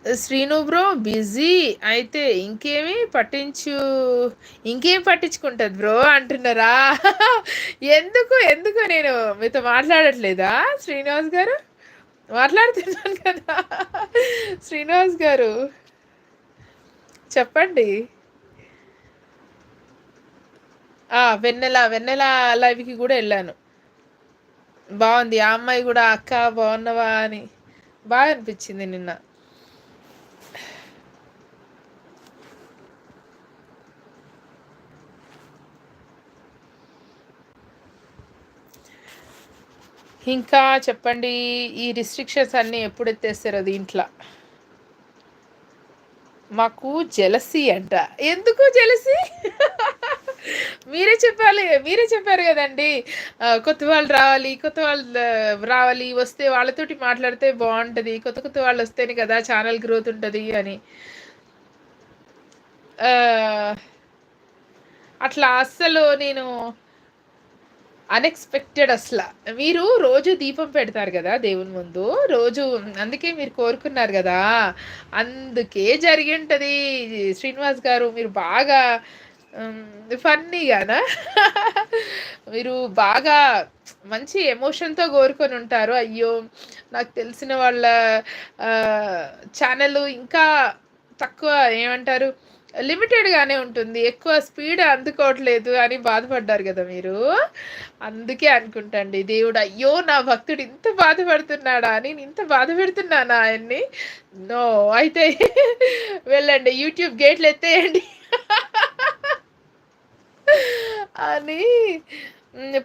Srinu bro busy అయితే ఇంకేం పట్టించుకుంటది bro అంటున్నారా? ఎందుకు నేను మీతో మాట్లాడట్లేదా శ్రీనివాస్ గారు? మాట్లాడుతున్నాను కదా. శ్రీనివాస్ గారు చెప్పండి. వెన్నెల వెన్నెల లైవ్కి కూడా వెళ్ళాను. బాగుంది. ఆ అమ్మాయి కూడా అక్క బాగున్నవా అని బాగా అనిపించింది నిన్న. ఇంకా చెప్పండి. ఈ రిస్ట్రిక్షన్స్ అన్నీ ఎప్పుడు ఎత్తేస్తారో దీంట్లో. మాకు జెలసీ అంట. ఎందుకు జెలసీ? మీరే చెప్పారు కదండి. కొత్త వాళ్ళు రావాలి, వస్తే వాళ్ళతోటి మాట్లాడితే బాగుంటది, కొత్త కొత్త వాళ్ళు వస్తేనే కదా ఛానల్ గ్రోత్ ఉంటది అని. ఆ, అట్లా అస్సలు నేను అన్ఎక్స్పెక్టెడ్ అసలు. మీరు రోజు దీపం పెడతారు కదా దేవుని ముందు రోజు, అందుకే మీరు కోరుకున్నారు కదా, అందుకే జరిగి ఉంటది. శ్రీనివాస్ గారు మీరు బాగా ఫన్నీగానా? మీరు బాగా మంచి ఎమోషన్తో కోరుకొని ఉంటారు. అయ్యో నాకు తెలిసిన వాళ్ళ ఛానల్ ఇంకా తక్కువ ఏమంటారు, లిమిటెడ్గానే ఉంటుంది, ఎక్కువ స్పీడ్ అందుకోవట్లేదు అని బాధపడ్డారు కదా మీరు. అందుకే అనుకుంటండి దేవుడు, అయ్యో నా భక్తుడు ఇంత బాధపడుతున్నాడా అని. నేను ఇంత బాధ పెడుతున్నానా ఆయన్ని? నో. అయితే వెళ్ళండి, యూట్యూబ్ గేట్లు ఎత్తేయండి అని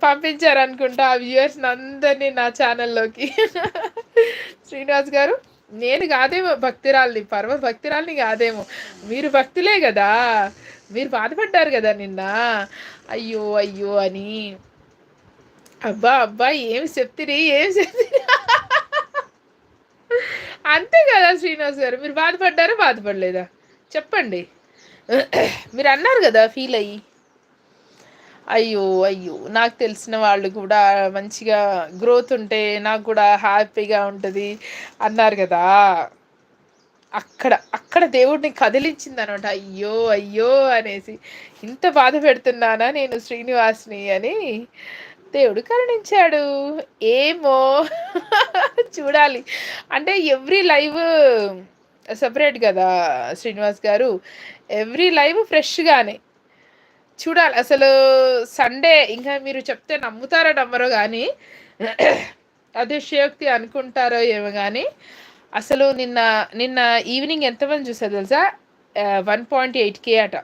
పంపించారనుకుంటా ఆ వ్యూయర్స్ అందరినీ నా ఛానల్లోకి. శ్రీనివాస్ గారు నేను కాదేమో భక్తురాల్ని, పరమ భక్తురాల్ని కాదేమో, మీరు భక్తులే కదా. మీరు బాధపడ్డారు కదా నిన్న, అయ్యో అయ్యో అని. అబ్బా అబ్బా ఏం చెప్తిరి అంతే కదా శ్రీనివాస్ గారు. మీరు బాధపడలేదా చెప్పండి. మీరు అన్నారు కదా ఫీల్ అయ్యి. అయ్యో అయ్యో నాకు తెలిసిన వాళ్ళు కూడా మంచిగా గ్రోత్ ఉంటే నాకు కూడా హ్యాపీగా ఉంటుంది అన్నారు కదా. అక్కడ దేవుడిని కదిలించింది అనమాట. అయ్యో అయ్యో అనేసి, ఇంత బాధ పెడుతున్నానా నేను శ్రీనివాస్ని అని దేవుడు కరుణించాడు. ఏమో చూడాలి. అంటే ఎవ్రీ లైవ్ సపరేట్ కదా శ్రీనివాస్ గారు, ఎవ్రీ లైవ్ ఫ్రెష్గానే చూడాలి. అసలు సండే ఇంకా మీరు చెప్తే నమ్ముతారో నమ్మరో కానీ, అతిశయోక్తి అనుకుంటారో ఏమో కానీ, అసలు నిన్న నిన్న ఈవినింగ్ ఎంతమంది చూసారు తెలుసా? 1.8K అట.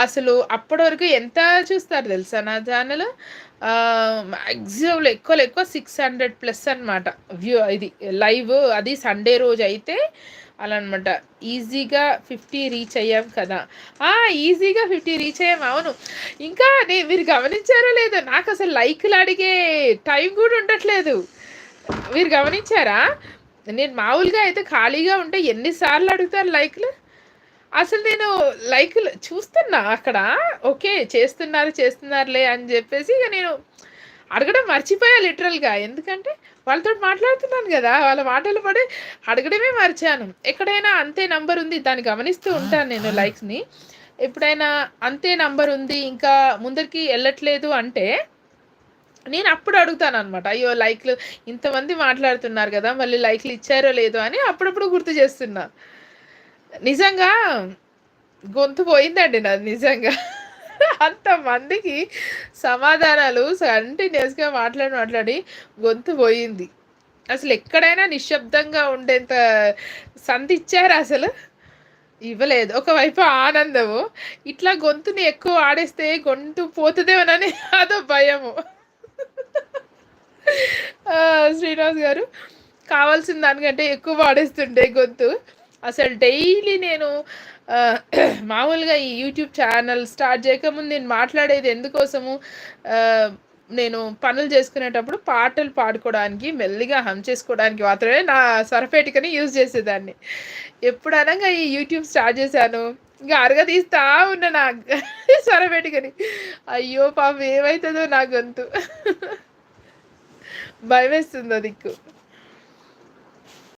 అసలు అప్పటి వరకు ఎంత చూస్తారు తెలుసా నా ఛానల్? మ్యాక్సిమంలో ఎక్కువ 600+ అనమాట వ్యూ. ఇది లైవ్, అది సండే రోజు అయితే అలా అనమాట. ఈజీగా 50 రీచ్ అయ్యాం కదా. ఈజీగా 50 రీచ్ అయ్యాం, అవును. ఇంకా మీరు గమనించారో లేదో, నాకు అసలు లైక్లు అడిగే టైం కూడా ఉండట్లేదు. మీరు గమనించారా? నేను మామూలుగా అయితే ఖాళీగా ఉంటే ఎన్నిసార్లు అడుగుతారు లైక్లు. అసలు నేను లైక్లు చూస్తున్నా అక్కడ, ఓకే చేస్తున్నారులే అని చెప్పేసి ఇక నేను అడగడం మర్చిపోయా లిటరల్గా. ఎందుకంటే వాళ్ళతో మాట్లాడుతున్నాను కదా, వాళ్ళ మాటలు పడి అడగడమే మర్చాను. ఎక్కడైనా అంతే నంబర్ ఉంది, దాన్ని గమనిస్తూ ఉంటాను నేను లైక్స్ని. ఎప్పుడైనా అంతే నంబర్ ఉంది ఇంకా ముందరికి వెళ్ళట్లేదు అంటే నేను అప్పుడు అడుగుతాను అనమాట. అయ్యో లైక్లు ఇంతమంది మాట్లాడుతున్నారు కదా, మళ్ళీ లైక్లు ఇచ్చారో లేదో అని అప్పుడప్పుడు గుర్తు చేస్తున్నా. నిజంగా గొంతు పోయిందండి నాది నిజంగా. అంతమందికి సమాధానాలు కంటిన్యూస్గా మాట్లాడి గొంతు పోయింది. అసలు ఎక్కడైనా నిశ్శబ్దంగా ఉండేంత సంధి ఇచ్చారు అసలు ఇవ్వలేదు. ఒకవైపు ఆనందము, ఇట్లా గొంతుని ఎక్కువ ఆడేస్తే గొంతు పోతుందేమోనని అదో భయము. శ్రీనివాస్ గారు కావాల్సిన దానికంటే ఎక్కువ వాడేస్తుండే గొంతు. అసలు డైలీ నేను మామూలుగా ఈ యూట్యూబ్ ఛానల్ స్టార్ట్ చేయకముందు నేను మాట్లాడేది ఎందుకోసము, నేను పనులు చేసుకునేటప్పుడు పాటలు పాడుకోవడానికి, మెల్లిగా హమ్ చేసుకోవడానికి మాత్రమే నా స్వరపేటికని యూజ్ చేసేదాన్ని. ఎప్పుడు అనగా ఈ యూట్యూబ్ స్టార్ట్ చేశాను, ఇంకా అరగదీస్తా ఉన్నా నా స్వరపేటికని. అయ్యో పాపం ఏమవుతుందో నా గొంతు. భయం వేస్తుందో దిక్కు.